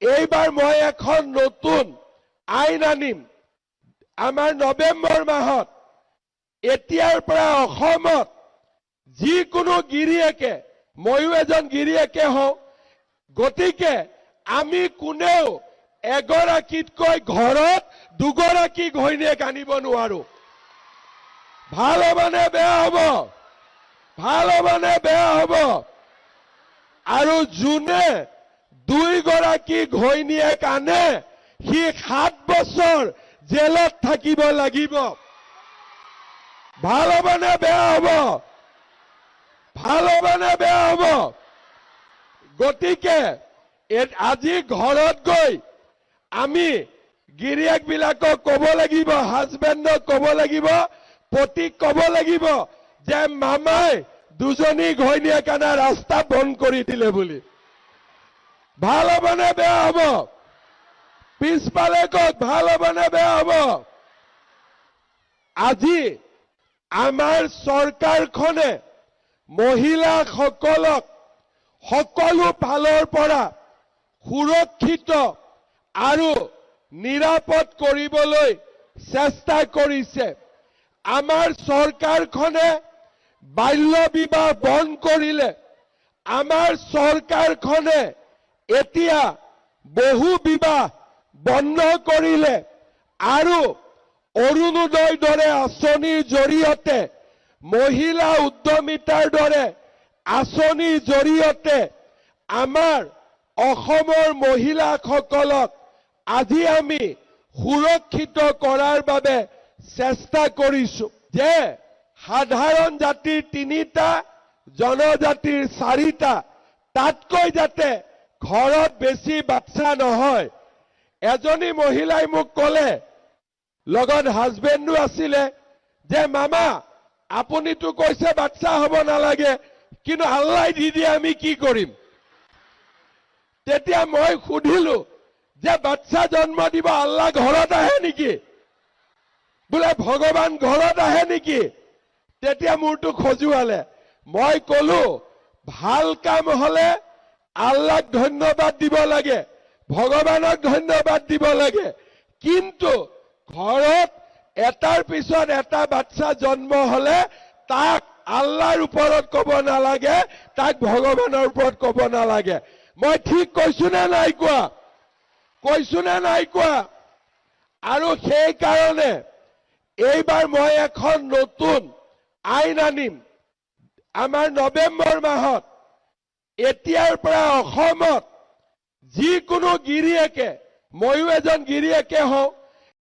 এইবাৰ মই এখন নতুন আইন আনিম আমাৰ নৱেম্বৰ মাহত এতিয়াৰ পৰা অসমত যিকোনো গিৰিয়েকে ময়ো এজন গিৰিয়েকে হওঁ গতিকে আমি কোনেও এগৰাকীতকৈ ঘৰত দুগৰাকী ঘৈণীয়েক আনিব নোৱাৰো ভাল হ'বনে বেয়া হ'ব ভাল হ'বনে বেয়া হ'ব আৰু যোনে দুইগৰাকী ঘৈণীয়েক আনে সি 7 বছৰ জেলত থাকিব লাগিব ভাল হ'বনে বেয়া হ'ব ভাল হ'বনে বেয়া হ'ব গতিকে আজি ঘৰত গৈ আমি গিৰিয়েকবিলাকক ক'ব লাগিব হাজবেণ্ডক ক'ব লাগিব পতিক ক'ব লাগিব যে মামাই দুজনী ঘৈণীয়েক আনা ৰাস্তা বন্ধ কৰি দিলে বুলি ভাল হ'বনে বেয়া হ'ব পিছফালে কওক ভাল হ'বনে বেয়া হ'ব আজি আমাৰ চৰকাৰখনে মহিলাসকলক সকলো ফালৰ পৰা সুৰক্ষিত আৰু নিৰাপদ কৰিবলৈ চেষ্টা কৰিছে আমাৰ চৰকাৰখনে বাল্য বিবাহ বন্ধ কৰিলে আমাৰ চৰকাৰখনে এতিয়া বহু বিবাহ বন্ধ কৰিলে আৰু অৰুণোদয়ৰ দৰে আঁচনিৰ জৰিয়তে মহিলা উদ্যমিতাৰ দৰে আঁচনিৰ জৰিয়তে আমাৰ অসমৰ মহিলাসকলক আজি আমি সুৰক্ষিত কৰাৰ বাবে চেষ্টা কৰিছো যে সাধাৰণ জাতিৰ 3টা জনজাতিৰ 4টা তাতকৈ যাতে ঘৰত বেছি বাচ্চা নহয় এজনী মহিলাই মোক ক'লে লগত হাজবেণ্ডো আছিলে যে মামা আপুনিতো কৈছে বাচ্চা হ'ব নালাগে কিন্তু আল্লাই দি দিয়ে আমি কি কৰিম তেতিয়া মই সুধিলো যে বাচ্চা জন্ম দিব আল্লাহ ঘৰত আহে নেকি বোলে ভগৱান ঘৰত আহে নেকি তেতিয়া মোৰটো খজুৱালে মই ক'লো ভাল কাম হলে আল্লাহক ধন্যবাদ দিব লাগে ভগৱানক ধন্যবাদ দিব লাগে কিন্তু ঘৰত এটাৰ পিছত এটা বাচ্চা জন্ম হলে তাক আল্লাহৰ ওপৰত ক'ব নালাগে তাক ভগৱানৰ ওপৰত ক'ব নালাগে মই ঠিক কৈছো নে নাই কোৱা আৰু সেই কাৰণে এইবাৰ মই এখন নতুন আইন আনিম আমাৰ নৱেম্বৰ মাহত এতিয়াৰ পৰা অসমত যিকোনো গিৰিয়েকে ময়ো এজন গিৰিয়েকে হওঁ